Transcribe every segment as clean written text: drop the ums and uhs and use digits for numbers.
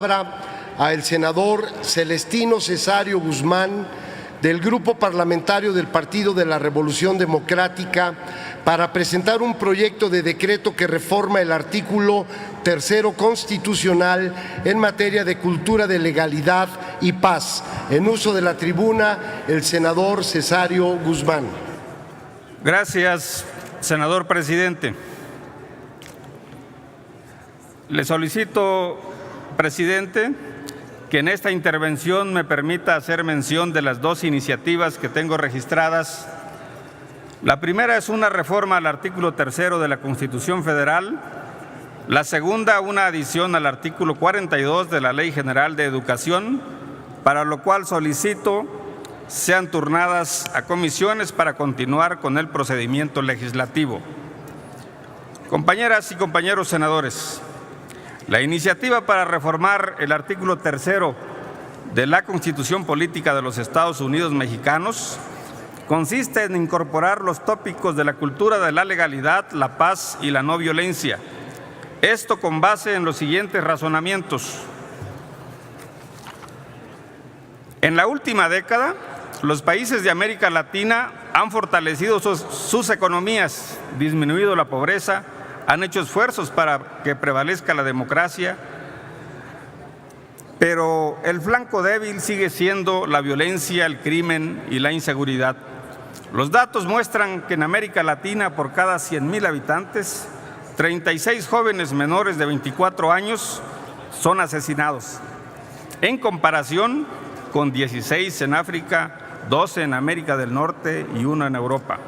al senador Celestino Cesario Guzmán, del Grupo Parlamentario del Partido de la Revolución Democrática, para presentar un proyecto de decreto que reforma el artículo 3º constitucional en materia de cultura de legalidad y paz. En uso de la tribuna, el senador Cesario Guzmán. Gracias, senador presidente. Le solicito, presidente, que en esta intervención me permita hacer mención de las dos iniciativas que tengo registradas. La primera es una reforma al artículo 3º de la Constitución Federal. La segunda, una adición al artículo 42 de la Ley General de Educación, para lo cual solicito sean turnadas a comisiones para continuar con el procedimiento legislativo. Compañeras y compañeros senadores, la iniciativa para reformar el artículo 3º de la Constitución Política de los Estados Unidos Mexicanos consiste en incorporar los tópicos de la cultura de la legalidad, la paz y la no violencia. Esto con base en los siguientes razonamientos. En la última década, los países de América Latina han fortalecido sus economías, disminuido la pobreza, han hecho esfuerzos para que prevalezca la democracia, pero el flanco débil sigue siendo la violencia, el crimen y la inseguridad. Los datos muestran que en América Latina, por cada 100,000 habitantes, 36 jóvenes menores de 24 años son asesinados, en comparación con 16 en África, 12 en América del Norte y 1 en Europa.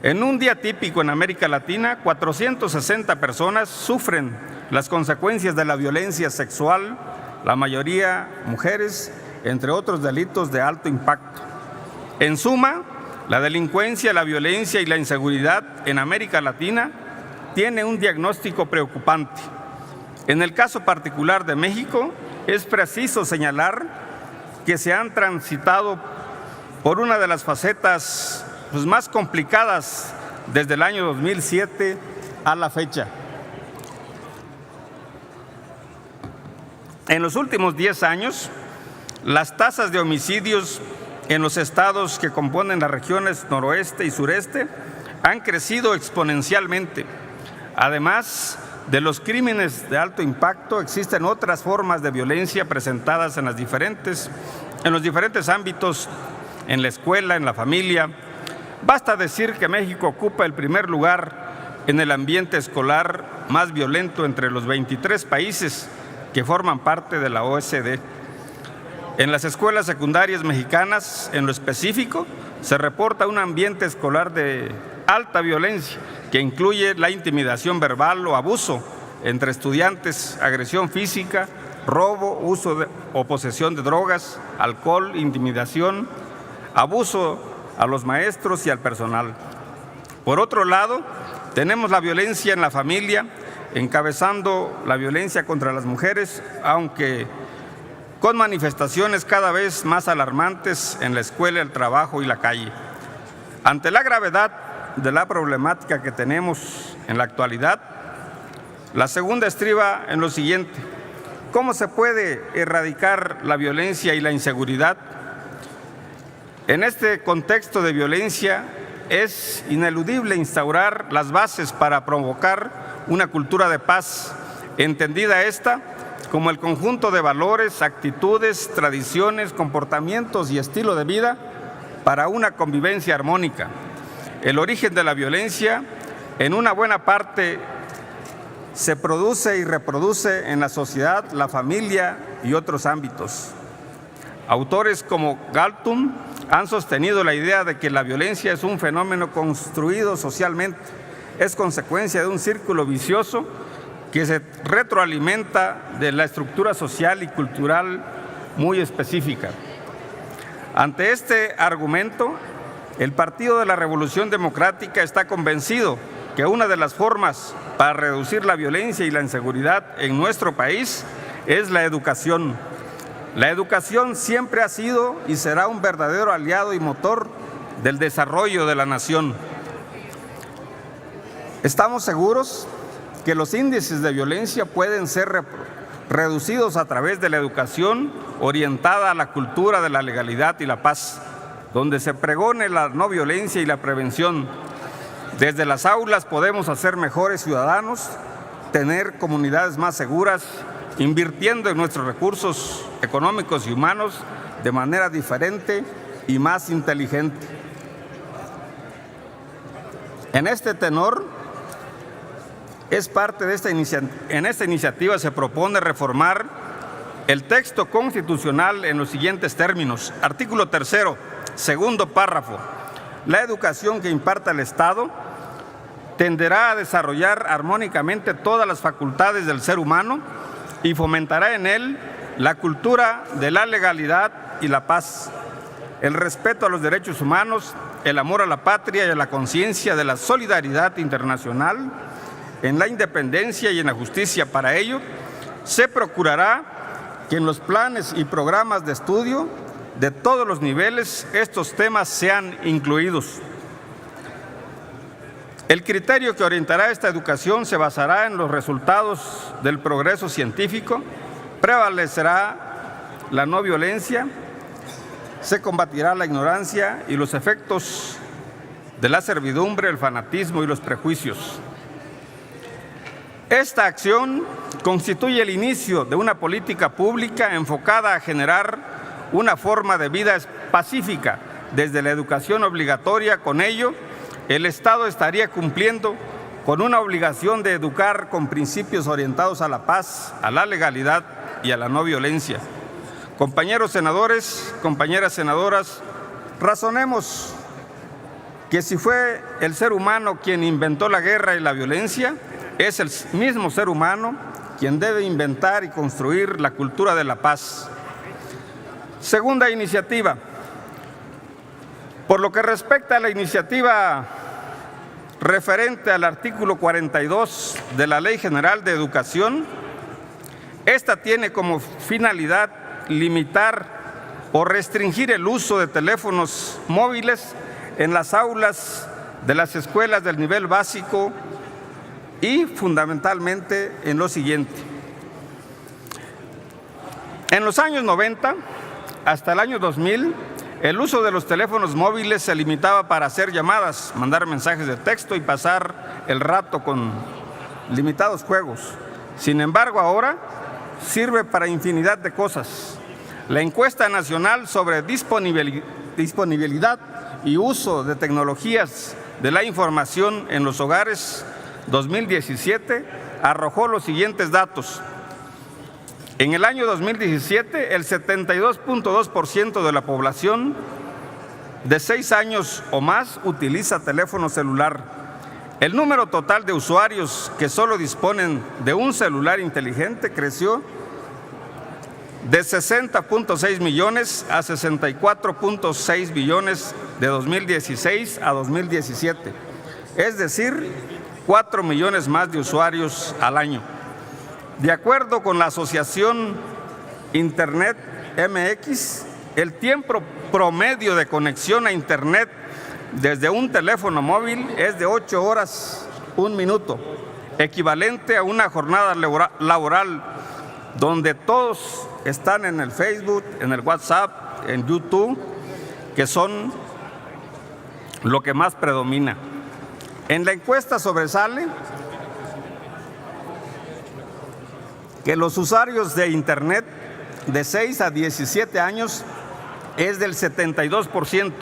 En un día típico en América Latina, 460 personas sufren las consecuencias de la violencia sexual, la mayoría mujeres, entre otros delitos de alto impacto. En suma, la delincuencia, la violencia y la inseguridad en América Latina tiene un diagnóstico preocupante. En el caso particular de México, es preciso señalar que se han transitado por una de las facetas más complicadas desde el año 2007 a la fecha. En los últimos 10 años, las tasas de homicidios en los estados que componen las regiones noroeste y sureste han crecido exponencialmente. Además de los crímenes de alto impacto, existen otras formas de violencia presentadas en los diferentes ámbitos, en la escuela, en la familia. Basta decir que México ocupa el primer lugar en el ambiente escolar más violento entre los 23 países que forman parte de la OECD. En las escuelas secundarias mexicanas, en lo específico, se reporta un ambiente escolar de alta violencia que incluye la intimidación verbal o abuso entre estudiantes, agresión física, robo, uso o posesión de drogas, alcohol, intimidación, abuso a los maestros y al personal. Por otro lado, tenemos la violencia en la familia, encabezando la violencia contra las mujeres, aunque con manifestaciones cada vez más alarmantes en la escuela, el trabajo y la calle. Ante la gravedad de la problemática que tenemos en la actualidad, la segunda estriba en lo siguiente: ¿cómo se puede erradicar la violencia y la inseguridad? En este contexto de violencia es ineludible instaurar las bases para provocar una cultura de paz, entendida esta como el conjunto de valores, actitudes, tradiciones, comportamientos y estilo de vida para una convivencia armónica. El origen de la violencia, en una buena parte, se produce y reproduce en la sociedad, la familia y otros ámbitos. Autores como Galtung han sostenido la idea de que la violencia es un fenómeno construido socialmente, es consecuencia de un círculo vicioso que se retroalimenta de la estructura social y cultural muy específica. Ante este argumento, el Partido de la Revolución Democrática está convencido que una de las formas para reducir la violencia y la inseguridad en nuestro país es la educación. La educación siempre ha sido y será un verdadero aliado y motor del desarrollo de la nación. Estamos seguros que los índices de violencia pueden ser reducidos a través de la educación orientada a la cultura de la legalidad y la paz, donde se pregone la no violencia y la prevención. Desde las aulas podemos hacer mejores ciudadanos, tener comunidades más seguras, invirtiendo en nuestros recursos económicos y humanos de manera diferente y más inteligente. En este tenor, es parte de en esta iniciativa se propone reformar el texto constitucional en los siguientes términos. Artículo 3º, segundo párrafo. La educación que imparta el Estado tenderá a desarrollar armónicamente todas las facultades del ser humano y fomentará en él la cultura de la legalidad y la paz, el respeto a los derechos humanos, el amor a la patria y a la conciencia de la solidaridad internacional, en la independencia y en la justicia. Para ello, se procurará que en los planes y programas de estudio de todos los niveles estos temas sean incluidos. El criterio que orientará esta educación se basará en los resultados del progreso científico, prevalecerá la no violencia, se combatirá la ignorancia y los efectos de la servidumbre, el fanatismo y los prejuicios. Esta acción constituye el inicio de una política pública enfocada a generar una forma de vida pacífica desde la educación obligatoria. Con ello, el Estado estaría cumpliendo con una obligación de educar con principios orientados a la paz, a la legalidad y a la no violencia. Compañeros senadores, compañeras senadoras, razonemos que si fue el ser humano quien inventó la guerra y la violencia, es el mismo ser humano quien debe inventar y construir la cultura de la paz. Segunda iniciativa. Por lo que respecta a la iniciativa referente al artículo 42 de la Ley General de Educación, esta tiene como finalidad limitar o restringir el uso de teléfonos móviles en las aulas de las escuelas del nivel básico y fundamentalmente en lo siguiente. En los años 90 hasta el año 2000, el uso de los teléfonos móviles se limitaba para hacer llamadas, mandar mensajes de texto y pasar el rato con limitados juegos. Sin embargo, ahora sirve para infinidad de cosas. La encuesta nacional sobre disponibilidad y uso de tecnologías de la información en los hogares 2017 arrojó los siguientes datos. En el año 2017, el 72.2% de la población de 6 años o más utiliza teléfono celular. El número total de usuarios que solo disponen de un celular inteligente creció de 60.6 millones a 64.6 millones de 2016 a 2017, es decir, 4 millones más de usuarios al año. De acuerdo con la Asociación Internet MX, el tiempo promedio de conexión a Internet desde un teléfono móvil es de 8 horas, 1 minuto, equivalente a una jornada laboral donde todos están en el Facebook, en el WhatsApp, en YouTube, que son lo que más predomina. En la encuesta sobresale que los usuarios de Internet de 6 a 17 años es del 72%,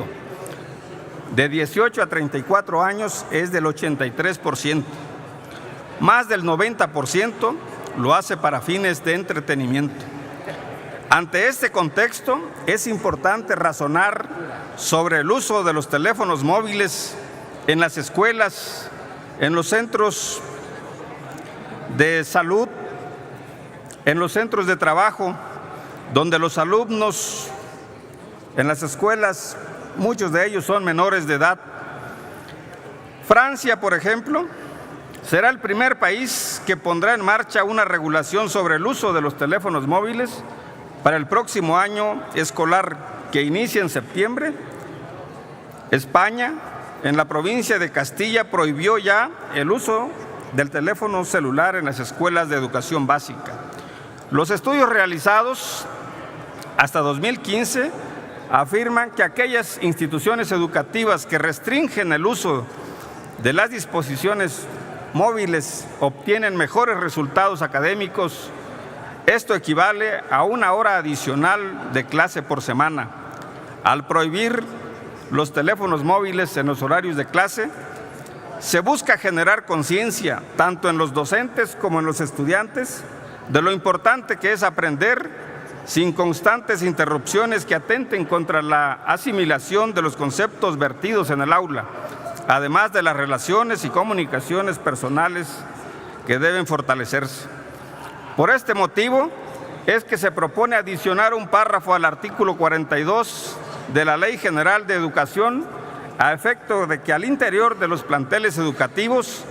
de 18 a 34 años es del 83%, más del 90% lo hace para fines de entretenimiento. Ante este contexto, es importante razonar sobre el uso de los teléfonos móviles en las escuelas, en los centros de salud, en los centros de trabajo, donde los alumnos en las escuelas, muchos de ellos son menores de edad. Francia, por ejemplo, será el primer país que pondrá en marcha una regulación sobre el uso de los teléfonos móviles para el próximo año escolar que inicia en septiembre. España, en la provincia de Castilla, prohibió ya el uso del teléfono celular en las escuelas de educación básica. Los estudios realizados hasta 2015 afirman que aquellas instituciones educativas que restringen el uso de las disposiciones móviles obtienen mejores resultados académicos. Esto equivale a 1 hora adicional de clase por semana. Al prohibir los teléfonos móviles en los horarios de clase, se busca generar conciencia, tanto en los docentes como en los estudiantes, de lo importante que es aprender sin constantes interrupciones que atenten contra la asimilación de los conceptos vertidos en el aula, además de las relaciones y comunicaciones personales que deben fortalecerse. Por este motivo es que se propone adicionar un párrafo al artículo 42 de la Ley General de Educación a efecto de que al interior de los planteles educativos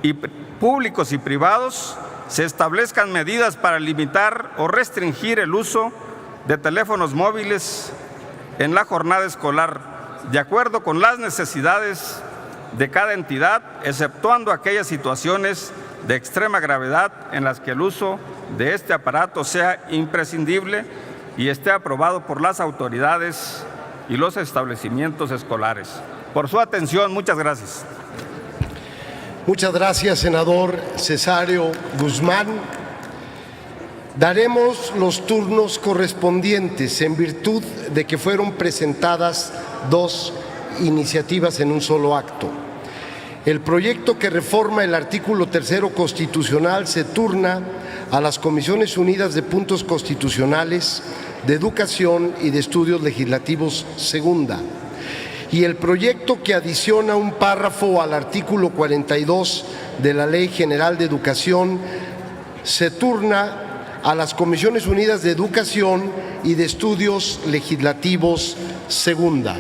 y públicos y privados se establezcan medidas para limitar o restringir el uso de teléfonos móviles en la jornada escolar, de acuerdo con las necesidades de cada entidad, exceptuando aquellas situaciones de extrema gravedad en las que el uso de este aparato sea imprescindible y esté aprobado por las autoridades y los establecimientos escolares. Por su atención, muchas gracias. Muchas gracias, senador Cesario Guzmán. Daremos los turnos correspondientes en virtud de que fueron presentadas 2 iniciativas en un solo acto. El proyecto que reforma el artículo 3º constitucional se turna a las Comisiones Unidas de Puntos Constitucionales, de Educación y de Estudios Legislativos segunda. Y el proyecto que adiciona un párrafo al artículo 42 de la Ley General de Educación se turna a las Comisiones Unidas de Educación y de Estudios Legislativos segunda.